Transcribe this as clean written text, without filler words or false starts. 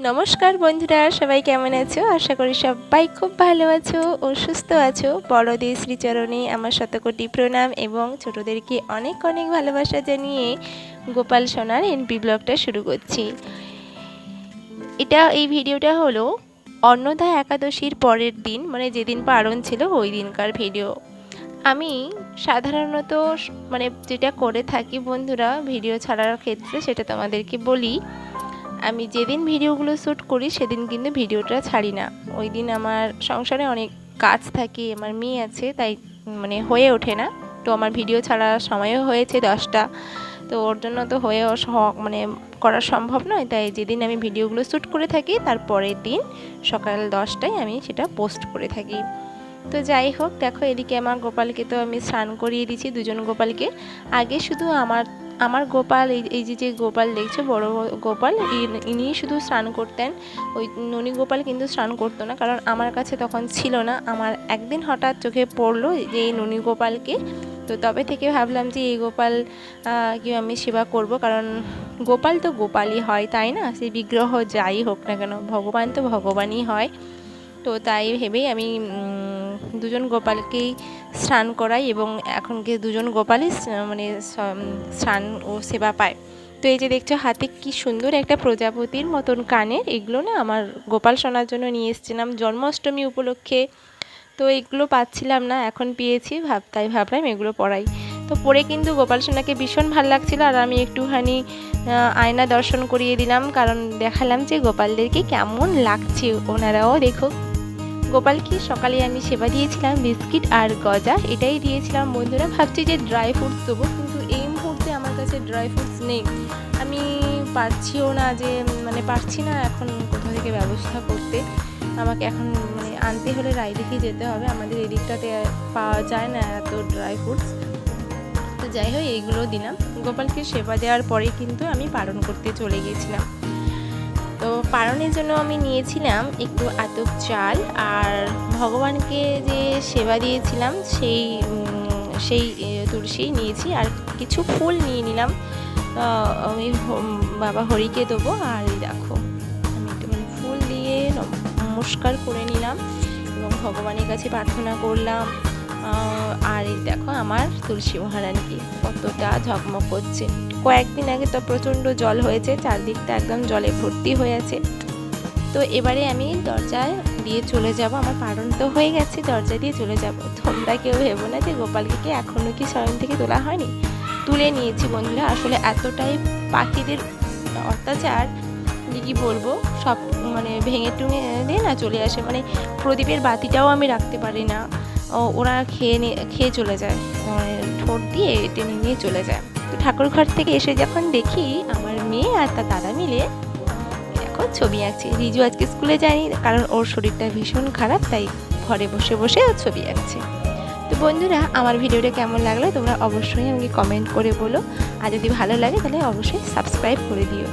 নমস্কার বন্ধুরা, সবাই কেমন আছো? আশা করি সবাই খুব ভালো আছো ও সুস্থ আছো। বড়দের শ্রীচরণে আমার শতকোটি প্রণাম এবং ছোটদেরকে অনেক অনেক ভালোবাসা জানিয়ে গোপাল সোনার এনপি ব্লগটা শুরু করছি। এই ভিডিওটা হলো অন্নদা একাদশীর পরের দিন, মানে যেদিন পারণ ছিল ওই দিনকার ভিডিও। আমি সাধারণত যেটা করে থাকি বন্ধুরা ভিডিও ছাড়ার ক্ষেত্রে, সেটা তোমাদেরকে বলি। আমি যেদিন ভিডিওগুলো শ্যুট করি সেদিন কিন্তু ভিডিওটা ছাড়ি না। ওই দিন আমার সংসারে অনেক কাজ থাকে, আমার মেয়ে আছে, তাই হয়ে ওঠে না। তো আমার ভিডিও ছাড়ার সময়ও হয়েছে 10টা, তো ওর জন্য তো করা সম্ভব নয়। তাই যেদিন আমি ভিডিওগুলো শ্যুট করে থাকি তার পরের দিন সকাল 10টায় আমি সেটা পোস্ট করে থাকি। তো যাই হোক, দেখো এদিকে আমার গোপালকে তো আমি স্নান করিয়ে দিচ্ছি, দুজন গোপালকে। আগে শুধু আমার গোপাল, এই যে গোপাল দেখছো বড় গোপাল, ইনি শুধু স্নান করতেন। ওই ননী গোপাল কিন্তু স্নান করতো না, কারণ আমার কাছে তখন ছিল না। আমার একদিন হঠাৎ চোখে পড়লো যে এই ননী গোপালকে, তো তবে থেকে ভাবলাম যে এই গোপাল কি আমি সেবা করব, কারণ গোপাল তো গোপালই হয়, তাই না? সেই বিগ্রহ যাই হোক না কেন, ভগবান তো ভগবানই হয়। তো তাই ভেবেই আমি দুজন গোপালকেই স্নান করাই, এবং এখনকে দুজন গোপালই স্নান ও সেবা পায়। তো এই যে দেখছো হাতে কি সুন্দর একটা প্রজাপতির মতন কানের, এগুলো না আমার গোপাল সোনার জন্য নিয়ে এসেছিলাম জন্মাষ্টমী উপলক্ষে। তো এগুলো পাচ্ছিলাম না, এখন পেয়েছি, তাই ভাবলাম এগুলো পরাই। তো পরে কিন্তু গোপাল সোনাকে ভীষণ ভালো লাগছিলো। আর আমি একটুখানি আয়না দর্শন করিয়ে দিলাম, কারণ দেখালাম যে গোপালদেরকে কেমন লাগছে, ওনারাও দেখো। গোপালকে সকালে আমি সেবা দিয়েছিলাম বিস্কিট আর গজা, এটাই দিয়েছিলাম বন্ধুরা। ভাবছি যে ড্রাই ফ্রুটস দেবো, কিন্তু এই মুহূর্তে আমার কাছে ড্রাই ফ্রুটস নেই। আমি পারছিও না, পারছি না এখন কোথা থেকে ব্যবস্থা করতে। আমাকে এখন আনতে হলে রায়দিঘি যেতে হবে, আমাদের এদিকটাতে পাওয়া যায় না এত ড্রাই ফ্রুটস। তো যাই হোক, এইগুলো দিলাম। গোপালকে সেবা দেওয়ার পরে কিন্তু আমি পালন করতে চলে গিয়েছিলাম। তো পালনের জন্য আমি নিয়েছিলাম একটু আতপ চাল, আর ভগবানকে যে সেবা দিয়েছিলাম সেই তুলসী নিয়েছি, আর কিছু ফুল নিয়ে নিলাম। আমি বাবা হরিকে দেবো। আর এই দেখো আমি একটু ফুল দিয়ে নমস্কার করে নিলাম এবং ভগবানের কাছে প্রার্থনা করলাম। আর এই দেখো আমার তুলসী মহারানীকে কতটা ঝকমক করছে। কয়েকদিন আগে তো প্রচণ্ড জল হয়েছে, চারদিকটা একদম জলে ভর্তি হয়ে আছে। তো এবারে আমি দরজায় দিয়ে চলে যাব, আমার পালন তো হয়ে গেছে, দরজা দিয়ে চলে যাব। তোমরা কেউ ভেবো না যে গোপালকে এখনও কি শয়ন থেকে তোলা হয়নি, তুলে নিয়েছি বন্ধুরা। আসলে এতটাই পাখিদের অত্যাচার যে কি বলবো, সব ভেঙে টুঙে দিয়ে না চলে আসে, প্রদীপের বাতিটাও আমি রাখতে পারি না, ওরা খেয়ে চলে যায়, ঠোঁট দিয়ে টেনে নিয়ে চলে যায়। তো ঠাকুর ঘর থেকে এসে যখন দেখি আমার মেয়ে আর তার দাদা মিলে এখন ছবি আঁকছে। রিজু আজকে স্কুলে যায়নি, কারণ ওর শরীরটা ভীষণ খারাপ, তাই ঘরে বসে বসে ছবি আঁকছে। তো বন্ধুরা, আমার ভিডিওটা কেমন লাগলো তোমরা অবশ্যই আমাকে কমেন্ট করে বলো, আর যদি ভালো লাগে তাহলে অবশ্যই সাবস্ক্রাইব করে দিও।